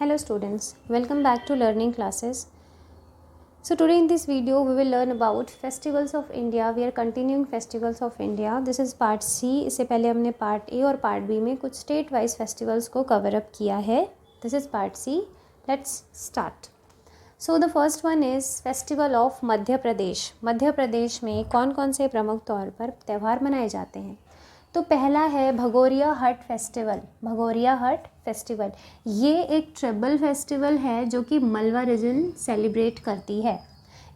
Hello students, welcome back to learning classes. So today in this video we will learn about festivals of India. We are continuing festivals of India. This is part C. इससे पहले हमने part A और part B में कुछ state wise festivals को cover up किया है. This is part C. Let's start. So the first one is festival of Madhya Pradesh. मध्य प्रदेश में कौन कौन से प्रमुख तौर पर त्यौहार मनाए जाते हैं? तो पहला है भगोरिया हट फेस्टिवल. भगोरिया हट फेस्टिवल ये एक ट्राइबल फेस्टिवल है जो कि मलवा रीजन सेलिब्रेट करती है.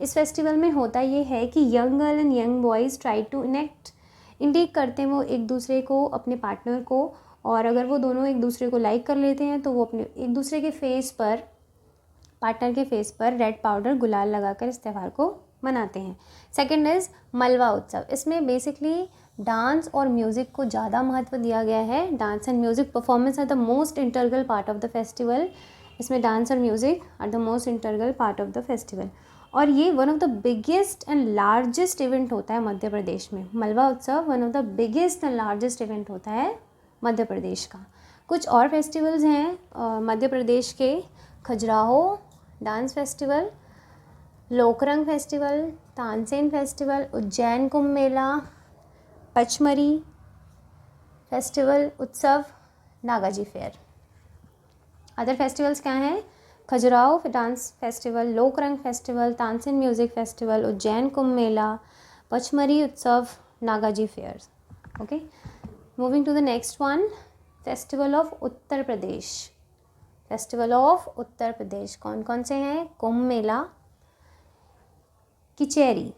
इस फेस्टिवल में होता ये है कि young girl and young boys try to इंडिक करते हैं वो एक दूसरे को, अपने पार्टनर को, और अगर वो दोनों एक दूसरे को लाइक कर लेते हैं तो वो अपने एक दूसरे के फेस पर, पार्टनर के फेस पर रेड पाउडर गुलाल लगाकर इस त्यौहार को मनाते हैं. सेकेंड इज़ मलवा उत्सव. इसमें बेसिकली डांस और म्यूज़िक को ज़्यादा महत्व दिया गया है. Dance and music performance are the most integral part of the festival. इसमें डांस और music are the most integral part of the festival. और ये one of the biggest and largest event होता है मध्य प्रदेश में. Malwa Utsav one of the biggest and largest event होता है मध्य प्रदेश का. कुछ और फेस्टिवल्स हैं मध्य प्रदेश के. Khajuraho dance festival, Lokrang festival, Tansen festival, Ujjain Kumbh Mela, Pachmarhi festival Utsav, Nagaji fair. Other festivals क्या हैं? Khajuraho dance festival, Lokrang festival, Tansen music festival, Ujjain Kumbh Mela, Pachmarhi Utsav, Nagaji fair. Okay, moving to the next one, festival of Uttar Pradesh. Festival of Uttar Pradesh कौन कौन से हैं? कुंभ मेला, किचेरी.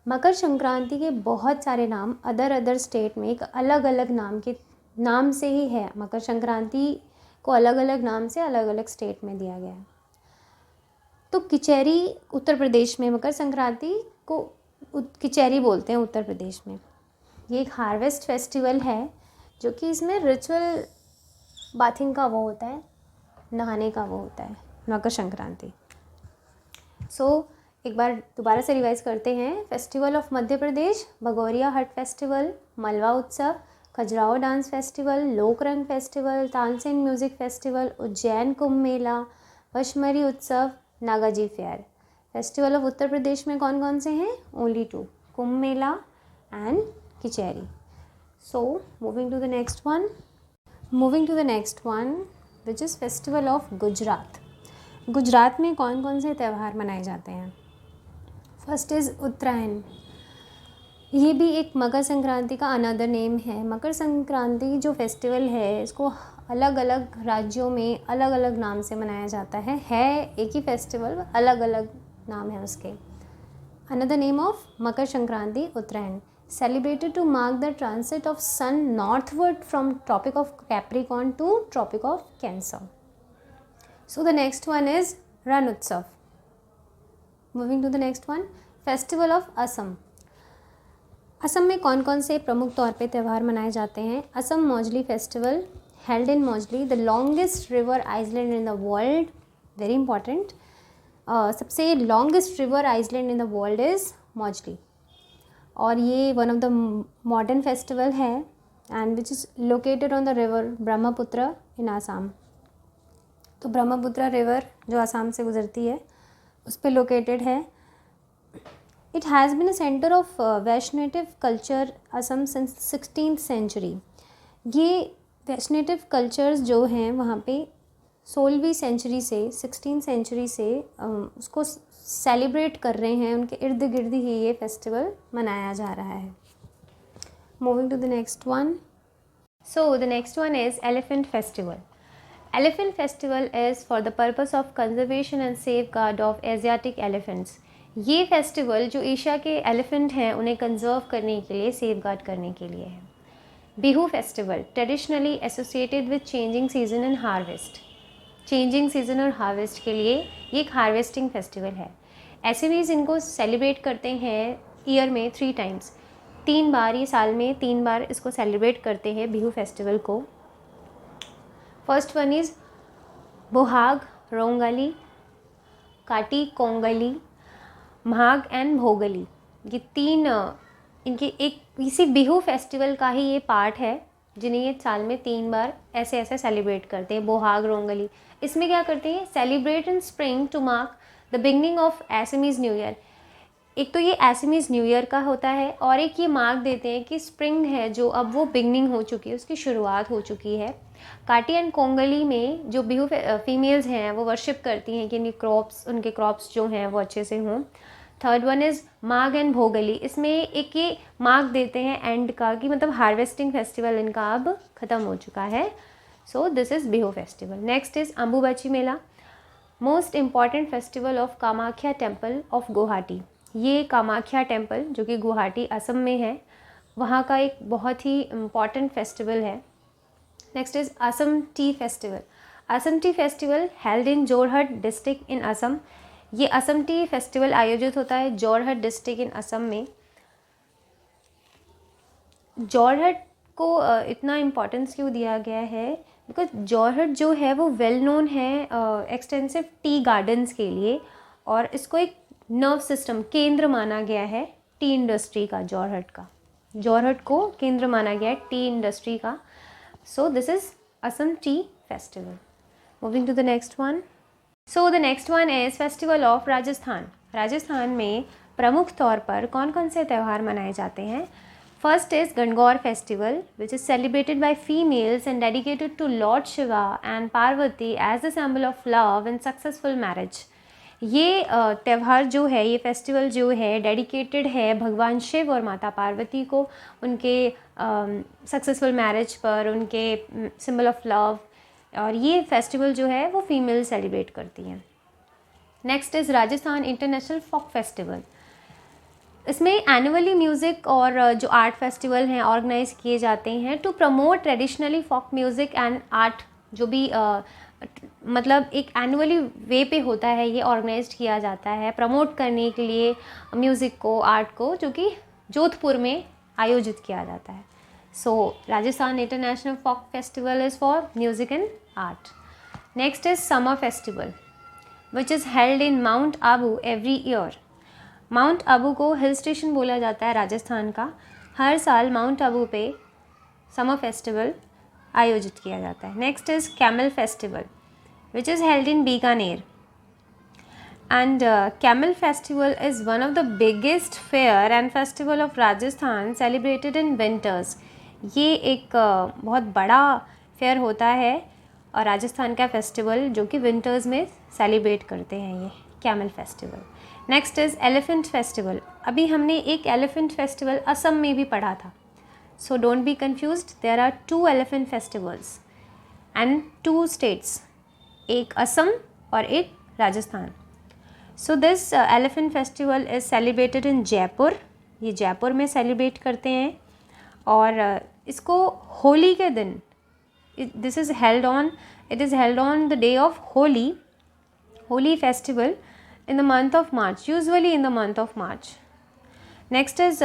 मकर संक्रांति के बहुत सारे नाम अदर स्टेट में एक अलग अलग नाम से ही है. मकर संक्रांति को अलग अलग नाम से अलग अलग स्टेट में दिया गया है. तो किचेरी उत्तर प्रदेश में, मकर संक्रांति को किचेरी बोलते हैं उत्तर प्रदेश में. ये एक हार्वेस्ट फेस्टिवल है जो कि इसमें रिचुअल बाथिंग का वो होता है, नहाने का वो होता है, मकर संक्रांति. एक बार दोबारा से रिवाइज करते हैं. Festival of Madhya Pradesh, Bhagoria Haat festival, Malwa Utsav, Khajuraho dance festival, Lokrang festival, Tansen music festival, Ujjain Kumbh Mela, Pachmarhi Utsav, Nagaji fair. Festival of Uttar Pradesh में कौन कौन से हैं? Only 2, Kumbh Mela and khichdi. So moving to the next one which is festival of Gujarat. Gujarat में कौन कौन से त्यौहार मनाए जाते हैं? First is Uttarayan. ये भी एक मकर संक्रांति का अनदर नेम है. मकर संक्रांति जो फेस्टिवल है इसको अलग अलग राज्यों में अलग अलग नाम से मनाया जाता है. एक ही फेस्टिवल, अलग अलग नाम है उसके. Another name of Makar Sankranti Uttarayan, celebrated to mark the transit of sun northward from tropic of Capricorn to tropic of Cancer. So the next one is Rann Utsav. Moving to the next one, festival of Assam. Assam में कौन कौन से प्रमुख तौर पे त्यौहार मनाए जाते हैं? Assam Majuli festival, held in Majuli, the longest river island in the world. Very important, सबसे longest river island in the world is Majuli. और ये one of the modern festival है and which is located on the river Brahmaputra in Assam. तो Brahmaputra river जो आसाम से गुजरती है उस पर लोकेटेड है. It has been a centre of Vaishnav culture Assam since 16th century. ये वैष्णव कल्चर्स जो हैं वहाँ पे 16वीं सेंचुरी से 16th सेंचुरी से उसको सेलिब्रेट कर रहे हैं. उनके इर्द गिर्द ही ये फेस्टिवल मनाया जा रहा है. Moving to the next one. So the next one is elephant festival. Elephant festival is for the purpose of conservation and safeguard of Asiatic elephants. ये फेस्टिवल जो एशिया के एलिफेंट हैं उन्हें कंजर्व करने के लिए, सेफगार्ड करने के लिए है. Bihu festival, traditionally associated with changing season and harvest. Changing season और हार्वेस्ट के लिए ये एक हार्वेस्टिंग फेस्टिवल है. ऐसे भी इनको सेलिब्रेट करते हैं ईयर में 3 टाइम्स. 3 बार, ये साल में 3 बार इसको सेलिब्रेट करते हैं बिहू फेस्टिवल को. First one is Bohag Rongali, Kati Kongali, Magh and भोगली. ये 3 इनके एक इसी बिहू फेस्टिवल का ही ये पार्ट है. जिन्हें ये साल में 3 बार ऐसे ऐसे सेलिब्रेट करते हैं, बोहाग रोंगली। इसमें क्या करते हैं, celebrate in spring to mark the beginning of Assamese new year. एक तो ये एसमीज न्यू ईयर का होता है, और एक ये मार्क देते हैं कि स्प्रिंग है जो अब वो बिगनिंग हो चुकी है, उसकी शुरुआत हो चुकी है। काटी एंड कोंगली में जो बिहू फीमेल्स हैं वो वर्शिप करती हैं कि उनके क्रॉप्स जो हैं वो अच्छे से हों। Third one is Magh and Bhogali. इसमें एक ये मार्क देते हैं एंड का कि मतलब हार्वेस्टिंग फेस्टिवल इनका अब ख़त्म हो चुका है। सो this is Bihu festival. Next is Ambubachi Mela, most important festival of Kamakhya temple of Guwahati. ये कामाख्या टेम्पल जो कि गुवाहाटी असम में है, वहाँ का एक बहुत ही इम्पॉर्टेंट फेस्टिवल है। Next is Assam tea festival. Assam tea festival held in Jorhat district in Assam. ये असम टी फेस्टिवल आयोजित होता है जोरहट डिस्ट्रिक्ट इन असम में। जोरहट को इतना इम्पोर्टेंस क्यों दिया गया है, बिकॉज जोरहट जो है वो वेल नोन है एक्सटेंसिव टी गार्डन्स के लिए, और इसको एक नर्व सिस्टम केंद्र माना गया है टी इंडस्ट्री का। जोरहट को केंद्र माना गया है टी इंडस्ट्री का। So this is Assam tea festival. Moving to the next one. So the next one is festival of Rajasthan. Rajasthan में प्रमुख तौर पर कौन कौन से त्यौहार मनाए जाते हैं। First is Gangaur festival which is celebrated by females and dedicated to lord Shiva and Parvati as the symbol of love and successful marriage. ये त्यौहार जो है, ये फेस्टिवल जो है डेडिकेटेड है भगवान शिव और माता पार्वती को, उनके सक्सेसफुल मैरिज पर, उनके सिंबल ऑफ लव, और ये फेस्टिवल जो है वो फीमेल सेलिब्रेट करती हैं। Next is Rajasthan international folk festival. इसमें एनुअली म्यूज़िक और जो आर्ट फेस्टिवल हैं ऑर्गेनाइज किए जाते हैं to promote traditionally folk music and art, जो भी मतलब एक एनुअली वे पे होता है, ये ऑर्गेनाइज किया जाता है प्रमोट करने के लिए म्यूज़िक को, आर्ट को, जो कि जोधपुर में आयोजित किया जाता है। So Rajasthan international folk festival is for music and art. Next is summer festival which is held in Mount Abu every year. Mount Abu को हिल स्टेशन बोला जाता है राजस्थान का। हर साल माउंट आबू पे समर फेस्टिवल आयोजित किया जाता है। Next is camel festival which is held in Bikaner, and camel festival is one of the biggest fear and festival of Rajasthan celebrated in winters. ये एक बहुत बड़ा फेयर होता है और राजस्थान का फेस्टिवल जो कि विंटर्स में सेलिब्रेट करते हैं, ये camel festival. Next is elephant festival. अभी हमने एक एलिफेंट फेस्टिवल असम में भी पढ़ा था, so don't be confused, there are 2 elephant festivals and 2 states, एक असम और एक Rajasthan. So this elephant festival is celebrated in Jaipur. ये जयपुर में सेलिब्रेट करते हैं, और इसको होली के दिन, it is held on the day of Holi festival in the month of March, usually in the month of March. Next is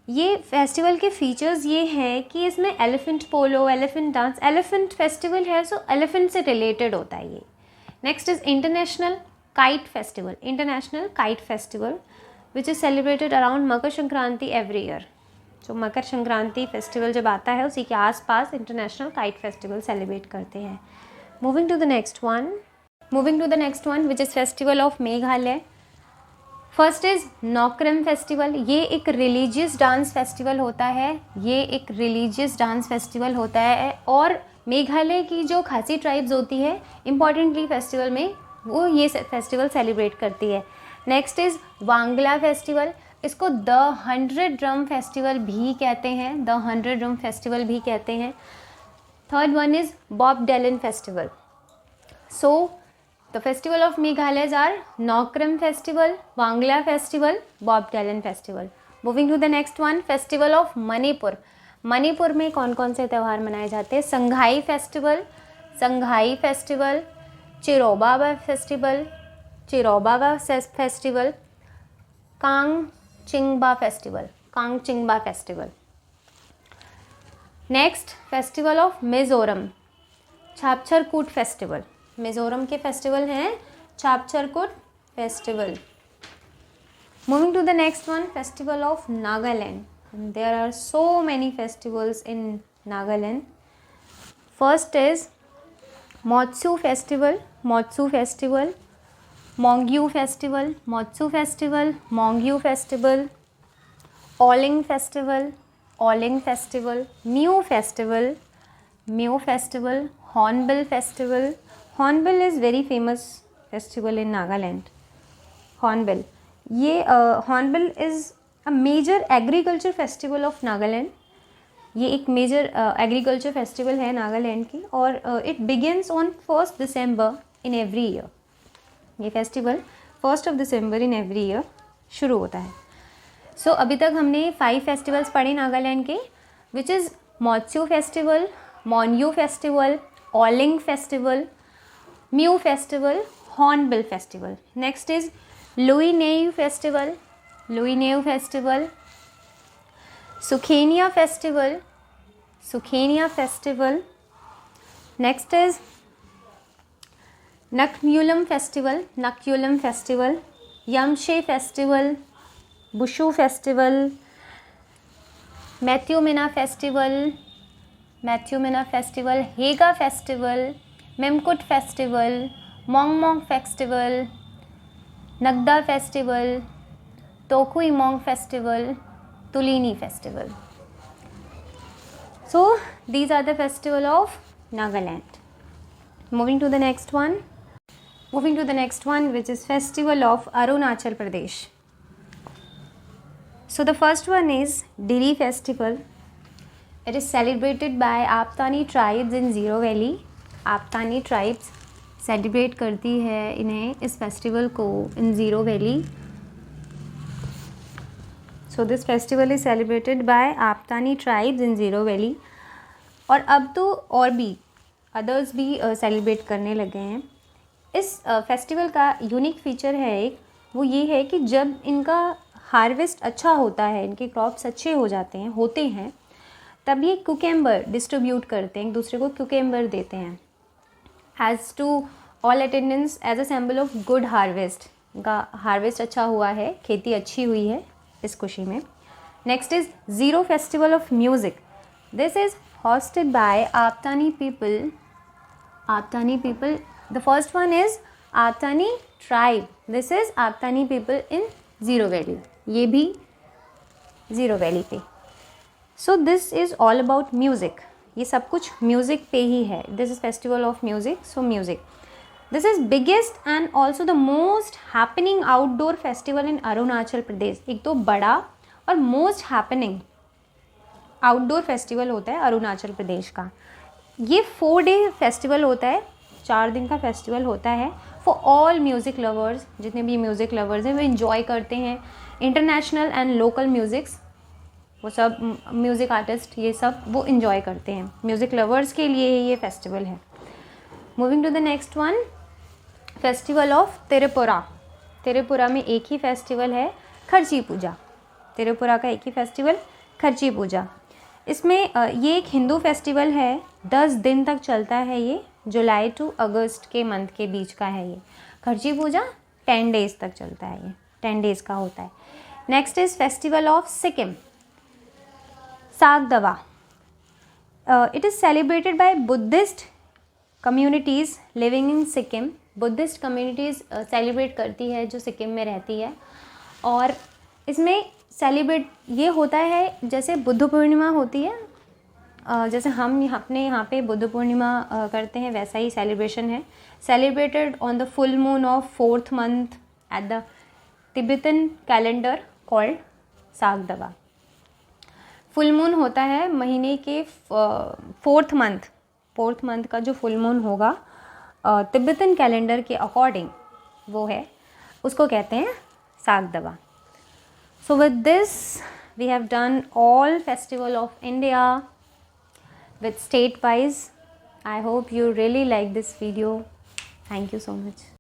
ये फेस्टिवल के फीचर्स ये हैं कि इसमें एलिफेंट पोलो, एलिफेंट डांस, एलिफेंट फेस्टिवल है, सो एलिफेंट से रिलेटेड होता है ये। Next is international kite festival which is celebrated around Makar Sankranti every year. जो मकर संक्रांति फेस्टिवल जब आता है उसी के आसपास इंटरनेशनल काइट फेस्टिवल सेलिब्रेट करते हैं। Moving to the next one which is festival of Meghalaya. First is Nongkrem festival. ये एक रिलीजियस डांस फेस्टिवल होता है, और मेघालय की जो खासी ट्राइब्स होती है इम्पॉर्टेंटली फेस्टिवल में वो ये फेस्टिवल सेलिब्रेट करती है। Next is Wangala festival. इसको द 100 ड्रम फेस्टिवल भी कहते हैं। थर्ड वन इज़ बॉब डेलन festival. So the festival of Meghalaya's are Nongkrem festival, Wangala festival, बॉब डेलन festival. Moving to the next one, festival of Manipur. Manipur में कौन कौन से त्यौहार मनाए जाते हैं। Sangai festival, Cheiraoba festival, Kangchingba festival. Next festival of Mizoram, Chapchar Kut festival. Mizoram के फेस्टिवल हैं Chapchar Kut festival. Moving to the next one, festival of Nagaland. There are so many festivals in Nagaland. First is Motsu Festival, Motsu Festival, Mongyu Festival, Motsu Festival, Mongyu Festival, Oling Festival, Oling Festival, Mew Festival, Mew Festival, Hornbill Festival. Hornbill is very famous festival in Nagaland. Hornbill. ये Hornbill is a major agriculture festival of Nagaland. ये एक major agriculture festival है नागालैंड की और it begins on 1 December in every year. ये festival 1 December in every year शुरू होता है. सो अभी तक हमने 5 फेस्टिवल्स पढ़े नागालैंड के, which is Moatsu festival, Monyu festival, Aoling festival, Miu festival, hornbill festival. Next is Luingaini festival, Luingaini festival, Sukhrunye festival, Sukhrunye festival. Next is Naknyulem festival, Naknyulem festival, Yemshe festival, Bushu festival, Metemneo festival, Metemneo festival, Hega festival, Mimkut festival, Mongmong festival, Ngada festival, Tokhu Emong festival, Tuluni festival. So these are the festival of Nagaland. Moving to the next one. Moving to the next one, which is festival of Arunachal Pradesh. So the first one is Diri festival. It is celebrated by Aptani tribes in Zero Valley. Aptani tribes celebrate करती है इन्हें इस festival को in Zero Valley. So this festival is celebrated by Aptani tribes in Zero Valley. और अब तो और भी अदर्स भी सेलिब्रेट करने लगे हैं. इस फेस्टिवल का यूनिक फीचर है एक, वो ये है कि जब इनका हार्वेस्ट अच्छा होता है, इनके क्रॉप्स अच्छे हो जाते हैं होते हैं, तब ये कुकेम्बर डिस्ट्रीब्यूट करते हैं, एक दूसरे को कुकेम्बर देते हैं as to all attendance as a symbol of good harvest. इनका हार्वेस्ट अच्छा हुआ है, खेती अच्छी हुई है इस खुशी में. Next is zero festival of music. This is hosted by Aptani people. Aptani people. The first one is Aptani tribe. This is Aptani people in Zero Valley. ये भी Zero Valley पे. So this is all about music. ये सब कुछ music पे ही है. This is festival of music. So music. This is biggest and also the most happening outdoor festival in Arunachal Pradesh. एक तो बड़ा और most happening आउटडोर फेस्टिवल होता है अरुणाचल प्रदेश का. ये 4 डे फेस्टिवल होता है, 4 दिन का फेस्टिवल होता है फॉर ऑल म्यूज़िक लवर्स. जितने भी म्यूज़िक लवर्स हैं वो इन्जॉय करते हैं. इंटरनेशनल एंड लोकल म्यूज़िक्स, वो सब म्यूज़िक आर्टिस्ट ये सब वो इन्जॉय करते हैं. म्यूज़िक लवर्स के लिए ये फेस्टिवल है. Moving to the next one, festival of Tripura. Tripura में एक ही फेस्टिवल है, खर्ची पूजा. त्रिपुरा का एक ही फेस्टिवल, खर्ची पूजा. इसमें ये एक हिंदू फेस्टिवल है, 10 दिन तक चलता है. ये जुलाई टू अगस्त के मंथ के बीच का है. ये खर्ची पूजा 10 डेज़ तक चलता है. ये 10 डेज़ का होता है. Next is festival of Sikkim, Saga Dawa. It is celebrated by Buddhist communities living in Sikkim. Buddhist communities celebrate करती है जो सिक्किम में रहती है. और इसमें सेलिब्रेट ये होता है जैसे बुद्ध पूर्णिमा होती है, जैसे हम अपने यहाँ पे बुद्ध पूर्णिमा करते हैं, वैसा ही सेलिब्रेशन है. Celebrated on the full moon of 4th month at the Tibetan calendar called Saga Dawa. Full moon होता है महीने के 4th मंथ का जो फुल मून होगा तिब्बतन कैलेंडर के अकॉर्डिंग वो है, उसको कहते हैं सागदवा. So with this we have done all festival of India with state wise. I hope you really like this video. Thank you so much.